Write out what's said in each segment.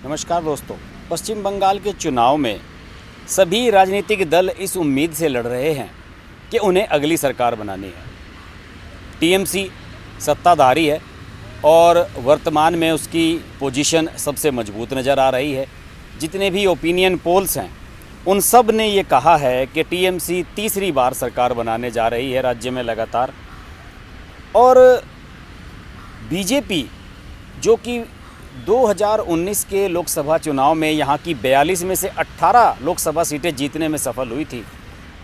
नमस्कार दोस्तों। पश्चिम बंगाल के चुनाव में सभी राजनीतिक दल इस उम्मीद से लड़ रहे हैं कि उन्हें अगली सरकार बनानी है। टीएमसी सत्ताधारी है और वर्तमान में उसकी पोजीशन सबसे मजबूत नज़र आ रही है। जितने भी ओपिनियन पोल्स हैं उन सब ने ये कहा है कि टीएमसी तीसरी बार सरकार बनाने जा रही है राज्य में लगातार। और बीजेपी जो कि 2019 के लोकसभा चुनाव में यहाँ की 42 में से 18 लोकसभा सीटें जीतने में सफल हुई थी,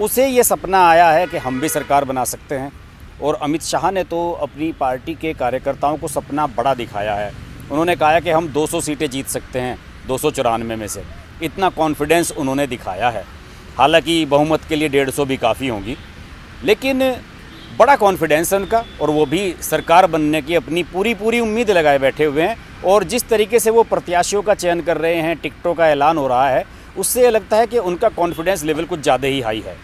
उसे ये सपना आया है कि हम भी सरकार बना सकते हैं। और अमित शाह ने तो अपनी पार्टी के कार्यकर्ताओं को सपना बड़ा दिखाया है। उन्होंने कहा कि हम 200 सीटें जीत सकते हैं 294 में से। इतना कॉन्फिडेंस उन्होंने दिखाया है। हालांकि बहुमत के लिए 150 भी काफ़ी होंगी, लेकिन बड़ा कॉन्फिडेंस है उनका और वो भी सरकार बनने की अपनी पूरी उम्मीद लगाए बैठे हुए हैं। और जिस तरीके से वो प्रत्याशियों का चयन कर रहे हैं, टिकटों का ऐलान हो रहा है, उससे लगता है कि उनका कॉन्फिडेंस लेवल कुछ ज़्यादा ही हाई है।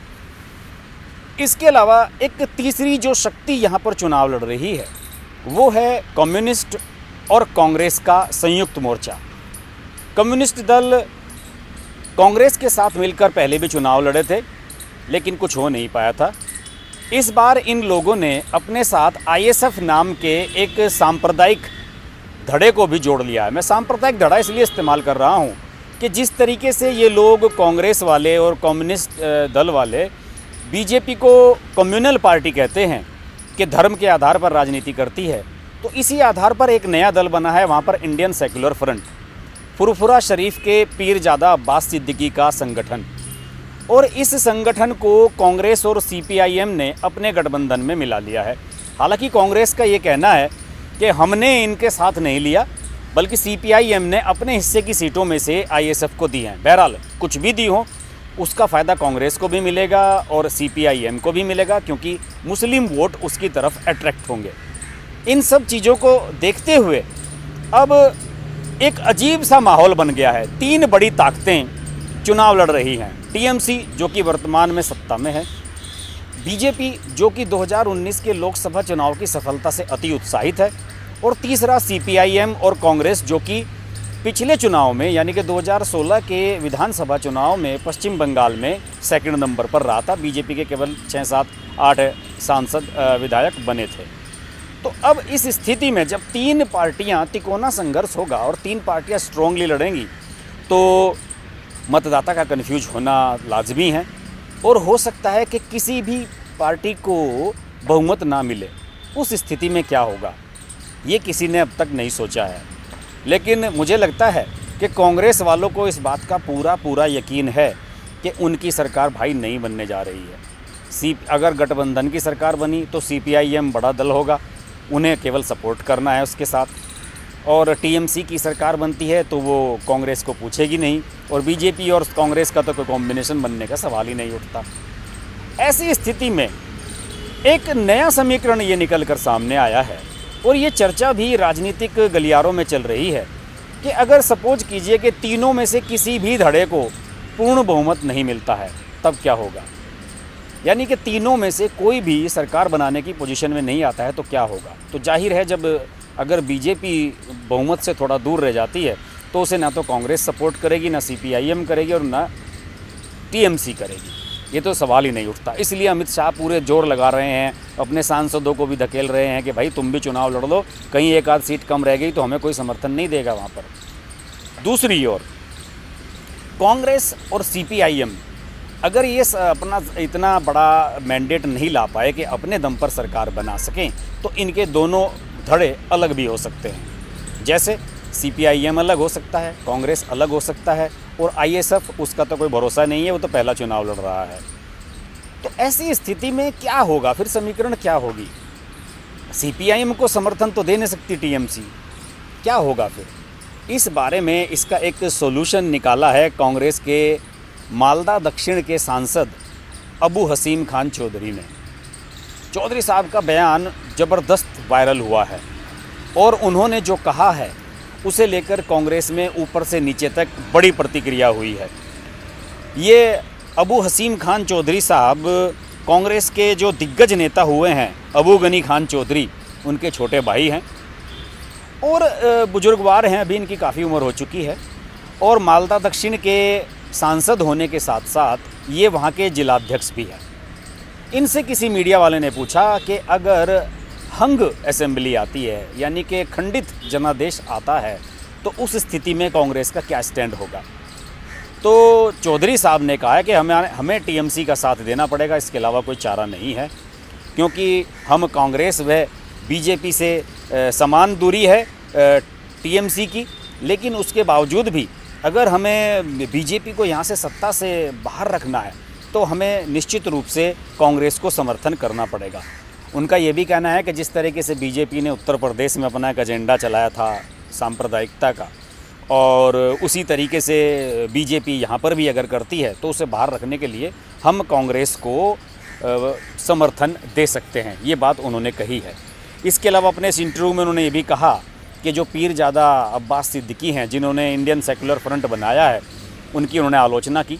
इसके अलावा एक तीसरी जो शक्ति यहाँ पर चुनाव लड़ रही है वो है कम्युनिस्ट और कांग्रेस का संयुक्त मोर्चा। कम्युनिस्ट दल कांग्रेस के साथ मिलकर पहले भी चुनाव लड़े थे, लेकिन कुछ हो नहीं पाया था। इस बार इन लोगों ने अपने साथ आईएसएफ नाम के एक सांप्रदायिक धड़े को भी जोड़ लिया है। मैं सांप्रदायिक धड़ा इसलिए इस्तेमाल कर रहा हूँ कि जिस तरीके से ये लोग कांग्रेस वाले और कम्युनिस्ट दल वाले बीजेपी को कम्युनल पार्टी कहते हैं कि धर्म के आधार पर राजनीति करती है, तो इसी आधार पर एक नया दल बना है वहाँ पर, इंडियन सेक्युलर फ्रंट, फुरफुरा शरीफ के पीरजादा अब्बास सिद्दीकी का संगठन। और इस संगठन को कांग्रेस और सीपीआईएम ने अपने गठबंधन में मिला लिया है। हालांकि कांग्रेस का ये कहना है कि हमने इनके साथ नहीं लिया, बल्कि सीपीआईएम ने अपने हिस्से की सीटों में से आईएसएफ को दी हैं। बहरहाल कुछ भी दी हो उसका फ़ायदा कांग्रेस को भी मिलेगा और सीपीआईएम को भी मिलेगा, क्योंकि मुस्लिम वोट उसकी तरफ अट्रैक्ट होंगे। इन सब चीज़ों को देखते हुए अब एक अजीब सा माहौल बन गया है। तीन बड़ी ताकतें चुनाव लड़ रही हैं। टीएमसी जो कि वर्तमान में सत्ता में है, बीजेपी जो कि 2019 के लोकसभा चुनाव की सफलता से अति उत्साहित है, और तीसरा सीपीआईएम और कांग्रेस जो कि पिछले चुनाव में यानी कि 2016 के विधानसभा चुनाव में पश्चिम बंगाल में सेकंड नंबर पर रहा था। बीजेपी के केवल 6, 7, 8 सांसद विधायक बने थे। तो अब इस स्थिति में जब तीन पार्टियां तिकोना संघर्ष होगा और तीन पार्टियां स्ट्रांगली लड़ेंगी, तो मतदाता का कन्फ्यूज होना लाजमी है। और हो सकता है कि किसी भी पार्टी को बहुमत ना मिले। उस स्थिति में क्या होगा ये किसी ने अब तक नहीं सोचा है, लेकिन मुझे लगता है कि कांग्रेस वालों को इस बात का पूरा यकीन है कि उनकी सरकार भाई नहीं बनने जा रही है। अगर गठबंधन की सरकार बनी तो सीपीआईएम बड़ा दल होगा, उन्हें केवल सपोर्ट करना है उसके साथ। और टीएमसी की सरकार बनती है तो वो कांग्रेस को पूछेगी नहीं, और बीजेपी और कांग्रेस का तो कोई कॉम्बिनेशन बनने का सवाल ही नहीं उठता। ऐसी स्थिति में एक नया समीकरण ये निकल कर सामने आया है, और ये चर्चा भी राजनीतिक गलियारों में चल रही है कि अगर सपोज कीजिए कि तीनों में से किसी भी धड़े को पूर्ण बहुमत नहीं मिलता है, तब क्या होगा। यानी कि तीनों में से कोई भी सरकार बनाने की पोजीशन में नहीं आता है तो क्या होगा। तो जाहिर है जब अगर बीजेपी बहुमत से थोड़ा दूर रह जाती है तो उसे ना तो कांग्रेस सपोर्ट करेगी, ना सीपीआईएम करेगी और ना टीएमसी करेगी। ये तो सवाल ही नहीं उठता। इसलिए अमित शाह पूरे जोर लगा रहे हैं, अपने सांसदों को भी धकेल रहे हैं कि भाई तुम भी चुनाव लड़ लो, कहीं एक आध सीट कम रह गई तो हमें कोई समर्थन नहीं देगा वहाँ पर। दूसरी ओर कांग्रेस और सीपीआईएम अगर ये अपना इतना बड़ा मैंडेट नहीं ला पाए कि अपने दम पर सरकार बना सकें, तो इनके दोनों धड़े अलग भी हो सकते हैं। जैसे सीपीआईएम अलग हो सकता है, कांग्रेस अलग हो सकता है, और आईएसएफ उसका तो कोई भरोसा नहीं है, वो तो पहला चुनाव लड़ रहा है। तो ऐसी स्थिति में क्या होगा फिर, समीकरण क्या होगी। सीपीआईएम को समर्थन तो दे नहीं सकती टीएमसी, क्या होगा फिर। इस बारे में इसका एक सॉल्यूशन निकाला है कांग्रेस के मालदा दक्षिण के सांसद अबू हसीम खान चौधरी ने। चौधरी साहब का बयान ज़बरदस्त वायरल हुआ है, और उन्होंने जो कहा है उसे लेकर कांग्रेस में ऊपर से नीचे तक बड़ी प्रतिक्रिया हुई है। ये अबू हसीम खान चौधरी साहब कांग्रेस के जो दिग्गज नेता हुए हैं, अबू गनी खान चौधरी, उनके छोटे भाई हैं और बुजुर्गवार हैं, अभी इनकी काफ़ी उम्र हो चुकी है। और मालदा दक्षिण के सांसद होने के साथ साथ ये वहाँ के जिलाध्यक्ष भी हैं। इनसे किसी मीडिया वाले ने पूछा कि अगर हंग असेंबली आती है, यानी कि खंडित जनादेश आता है, तो उस स्थिति में कांग्रेस का क्या स्टैंड होगा। तो चौधरी साहब ने कहा है कि हमें टीएमसी का साथ देना पड़ेगा, इसके अलावा कोई चारा नहीं है, क्योंकि हम कांग्रेस व बीजेपी से समान दूरी है टीएमसी की, लेकिन उसके बावजूद भी अगर हमें बीजेपी को यहाँ से सत्ता से बाहर रखना है तो हमें निश्चित रूप से कांग्रेस को समर्थन करना पड़ेगा। उनका ये भी कहना है कि जिस तरीके से बीजेपी ने उत्तर प्रदेश में अपना एक एजेंडा चलाया था सांप्रदायिकता का, और उसी तरीके से बीजेपी यहाँ पर भी अगर करती है तो उसे बाहर रखने के लिए हम कांग्रेस को समर्थन दे सकते हैं, ये बात उन्होंने कही है। इसके अलावा अपने इस इंटरव्यू में उन्होंने ये भी कहा कि जो पीरजादा अब्बास सिद्दीकी हैं, जिन्होंने इंडियन सेकुलर फ्रंट बनाया है, उनकी उन्होंने आलोचना की,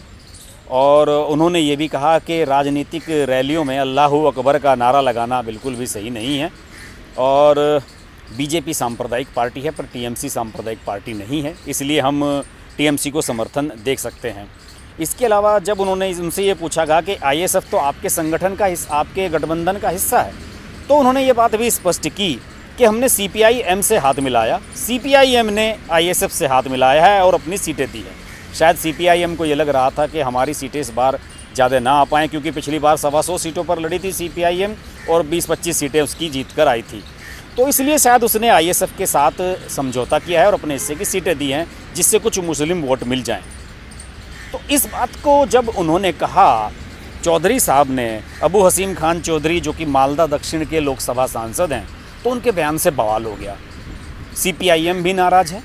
और उन्होंने ये भी कहा कि राजनीतिक रैलियों में अल्लाहू अकबर का नारा लगाना बिल्कुल भी सही नहीं है, और बीजेपी सांप्रदायिक पार्टी है पर टीएमसी सांप्रदायिक पार्टी नहीं है, इसलिए हम टीएमसी को समर्थन दे सकते हैं। इसके अलावा जब उन्होंने उनसे ये पूछा गया कि आईएसएफ तो आपके संगठन का आपके गठबंधन का हिस्सा है, तो उन्होंने ये बात भी स्पष्ट की कि हमने सीपीआई-एम से हाथ मिलाया, सीपीआई-एम ने आईएसएफ से हाथ मिलाया है और अपनी सीटें दी हैं। शायद सीपीआई-एम को ये लग रहा था कि हमारी सीटें इस बार ज़्यादा ना आ पाएँ, क्योंकि पिछली बार 125 सीटों पर लड़ी थी सीपीआई-एम और 20-25 सीटें उसकी जीत कर आई थी, तो इसलिए शायद उसने आईएसएफ के साथ समझौता किया है और अपने हिस्से की सीटें दी हैं, जिससे कुछ मुस्लिम वोट मिल जाएं। तो इस बात को जब उन्होंने कहा चौधरी साहब ने, अबू हसीम खान चौधरी जो कि मालदा दक्षिण के लोकसभा सांसद हैं, तो उनके बयान से बवाल हो गया। सीपीआई-एम भी नाराज़ है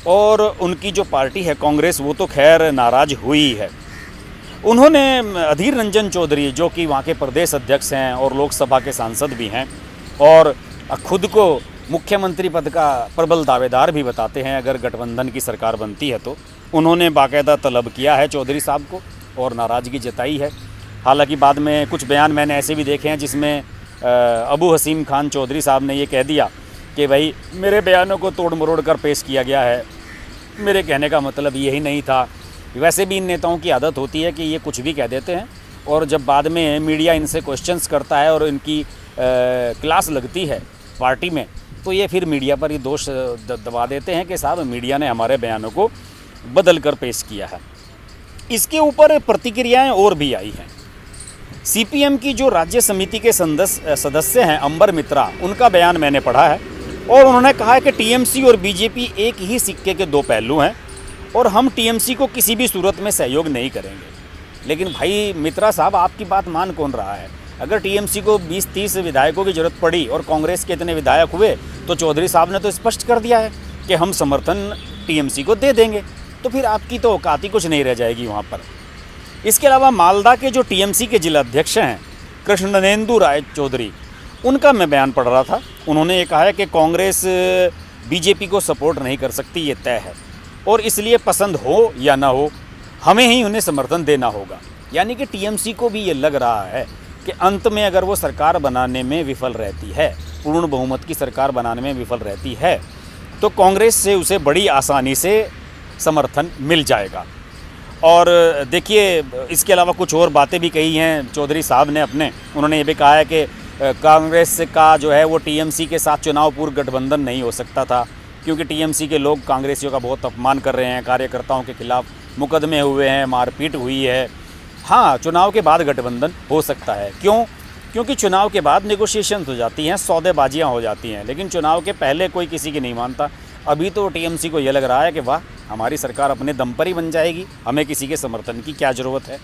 और उनकी जो पार्टी है कांग्रेस, वो तो खैर नाराज़ हुई है। उन्होंने अधीर रंजन चौधरी जो कि वहाँ के प्रदेश अध्यक्ष हैं और लोकसभा के सांसद भी हैं और खुद को मुख्यमंत्री पद का प्रबल दावेदार भी बताते हैं अगर गठबंधन की सरकार बनती है, तो उन्होंने बाकायदा तलब किया है चौधरी साहब को और नाराज़गी जताई है। हालांकि बाद में कुछ बयान मैंने ऐसे भी देखे हैं जिसमें अबू हसीम खान चौधरी साहब ने ये कह दिया कि भाई मेरे बयानों को तोड़ मरोड़ कर पेश किया गया है, मेरे कहने का मतलब यही नहीं था। वैसे भी इन नेताओं की आदत होती है कि ये कुछ भी कह देते हैं और जब बाद में मीडिया इनसे क्वेश्चंस करता है और इनकी क्लास लगती है पार्टी में, तो ये फिर मीडिया पर ही दोष दबा देते हैं कि साहब मीडिया ने हमारे बयानों को बदल कर पेश किया है। इसके ऊपर प्रतिक्रियाएं और भी आई हैं। सीपीएम की जो राज्य समिति के सदस्य हैं अंबर मित्रा, उनका बयान मैंने पढ़ा है और उन्होंने कहा है कि टीएमसी और बीजेपी एक ही सिक्के के दो पहलू हैं और हम टीएमसी को किसी भी सूरत में सहयोग नहीं करेंगे। लेकिन भाई मित्रा साहब, आपकी बात मान कौन रहा है? अगर टीएमसी को 20-30 विधायकों की ज़रूरत पड़ी और कांग्रेस के इतने विधायक हुए, तो चौधरी साहब ने तो स्पष्ट कर दिया है कि हम समर्थन टीएमसी को दे देंगे, तो फिर आपकी तो औकात ही कुछ नहीं रह जाएगी वहाँ पर। इसके अलावा मालदा के जो टीएमसी के जिलाध्यक्ष हैं कृष्णनेंदु राय चौधरी, उनका मैं बयान पढ़ रहा था। उन्होंने ये कहा है कि कांग्रेस बीजेपी को सपोर्ट नहीं कर सकती, ये तय है, और इसलिए पसंद हो या ना हो हमें ही उन्हें समर्थन देना होगा। यानी कि टीएमसी को भी ये लग रहा है कि अंत में अगर वो सरकार बनाने में विफल रहती है, पूर्ण बहुमत की सरकार बनाने में विफल रहती है, तो कांग्रेस से उसे बड़ी आसानी से समर्थन मिल जाएगा। और देखिए, इसके अलावा कुछ और बातें भी कही हैं चौधरी साहब ने अपने। उन्होंने ये भी कहा है कि कांग्रेस का जो है वो टीएमसी के साथ चुनाव पूर्व गठबंधन नहीं हो सकता था, क्योंकि टीएमसी के लोग कांग्रेसियों का बहुत अपमान कर रहे हैं, कार्यकर्ताओं के खिलाफ मुकदमे हुए हैं, मारपीट हुई है। हाँ, चुनाव के बाद गठबंधन हो सकता है। क्यों? क्योंकि चुनाव के बाद नेगोशिएशन हो जाती हैं, सौदेबाजियाँ हो जाती हैं, लेकिन चुनाव के पहले कोई किसी की नहीं मानता। अभी तो टीएमसी को ये लग रहा है कि वाह, हमारी सरकार अपने दम पर ही बन जाएगी, हमें किसी के समर्थन की क्या ज़रूरत है,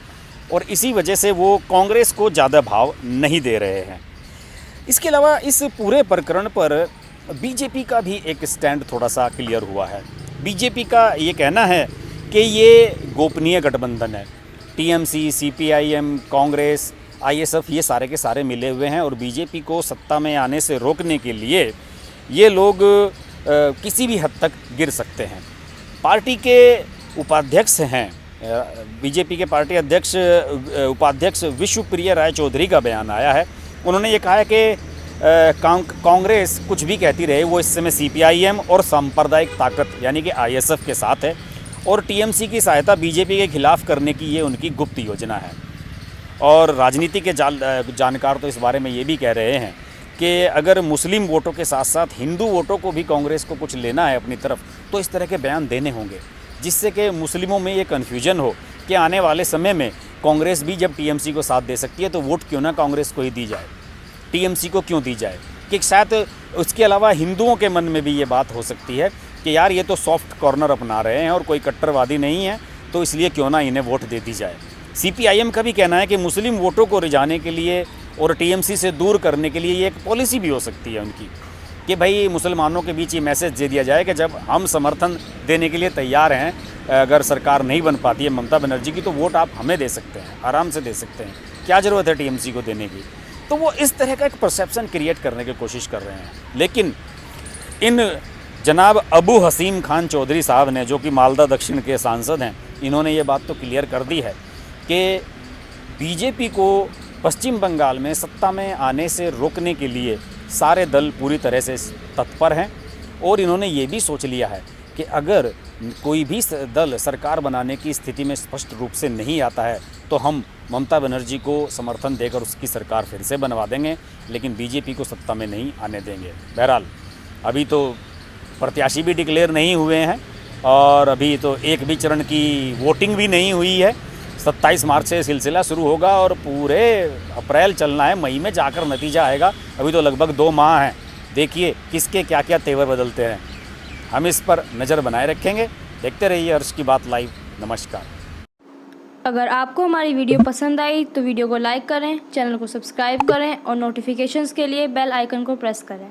और इसी वजह से वो कांग्रेस को ज़्यादा भाव नहीं दे रहे हैं। इसके अलावा इस पूरे प्रकरण पर बीजेपी का भी एक स्टैंड थोड़ा सा क्लियर हुआ है। बीजेपी का ये कहना है कि ये गोपनीय गठबंधन है। टीएमसी, सीपीआईएम, कांग्रेस, आईएसएफ, ये सारे के सारे मिले हुए हैं और बीजेपी को सत्ता में आने से रोकने के लिए ये लोग किसी भी हद तक गिर सकते हैं। पार्टी के उपाध्यक्ष हैं, बीजेपी के पार्टी अध्यक्ष उपाध्यक्ष विश्वप्रिय राय चौधरी का बयान आया है। उन्होंने ये कहा है कि कांग्रेस कुछ भी कहती रहे, वो इस समय सीपीआईएम और सांप्रदायिक ताकत यानी कि आईएसएफ के साथ है और टीएमसी की सहायता बीजेपी के खिलाफ करने की ये उनकी गुप्त योजना है। और राजनीति के जानकार तो इस बारे में ये भी कह रहे हैं कि अगर मुस्लिम वोटों के साथ साथ हिंदू वोटों को भी कांग्रेस को कुछ लेना है अपनी तरफ, तो इस तरह के बयान देने होंगे, जिससे कि मुस्लिमों में ये कन्फ्यूजन हो कि आने वाले समय में कांग्रेस भी जब टीएमसी को साथ दे सकती है तो वोट क्यों ना कांग्रेस को ही दी जाए, टीएमसी को क्यों दी जाए। कि शायद उसके अलावा हिंदुओं के मन में भी ये बात हो सकती है कि यार ये तो सॉफ्ट कॉर्नर अपना रहे हैं और कोई कट्टरवादी नहीं है, तो इसलिए क्यों ना इन्हें वोट दे दी जाए। सीपीआईएम का भी कहना है कि मुस्लिम वोटों को रिझाने के लिए और टीएमसी से दूर करने के लिए ये एक पॉलिसी भी हो सकती है उनकी, कि भाई मुसलमानों के बीच ये मैसेज दे दिया जाए कि जब हम समर्थन देने के लिए तैयार हैं, अगर सरकार नहीं बन पाती है ममता बनर्जी की, तो वोट आप हमें दे सकते हैं, आराम से दे सकते हैं, क्या ज़रूरत है टीएमसी को देने की। तो वो इस तरह का एक परसेप्शन क्रिएट करने की कोशिश कर रहे हैं। लेकिन इन जनाब अबू हसीम खान चौधरी साहब ने, जो कि मालदा दक्षिण के सांसद हैं, इन्होंने ये बात तो क्लियर कर दी है कि बीजेपी को पश्चिम बंगाल में सत्ता में आने से रोकने के लिए सारे दल पूरी तरह से तत्पर हैं। और इन्होंने ये भी सोच लिया है कि अगर कोई भी दल सरकार बनाने की स्थिति में स्पष्ट रूप से नहीं आता है तो हम ममता बनर्जी को समर्थन देकर उसकी सरकार फिर से बनवा देंगे, लेकिन बीजेपी को सत्ता में नहीं आने देंगे। बहरहाल अभी तो प्रत्याशी भी डिक्लेयर नहीं हुए हैं और अभी तो एक भी चरण की वोटिंग भी नहीं हुई है। 27 मार्च से सिलसिला शुरू होगा और पूरे अप्रैल चलना है, मई में जाकर नतीजा आएगा। अभी तो लगभग 2 माह हैं, देखिए किसके क्या क्या तेवर बदलते हैं। हम इस पर नज़र बनाए रखेंगे। देखते रहिए अर्श की बात लाइव। नमस्कार। अगर आपको हमारी वीडियो पसंद आई तो वीडियो को लाइक करें, चैनल को सब्सक्राइब करें और नोटिफिकेशंस के लिए बेल आइकन को प्रेस करें।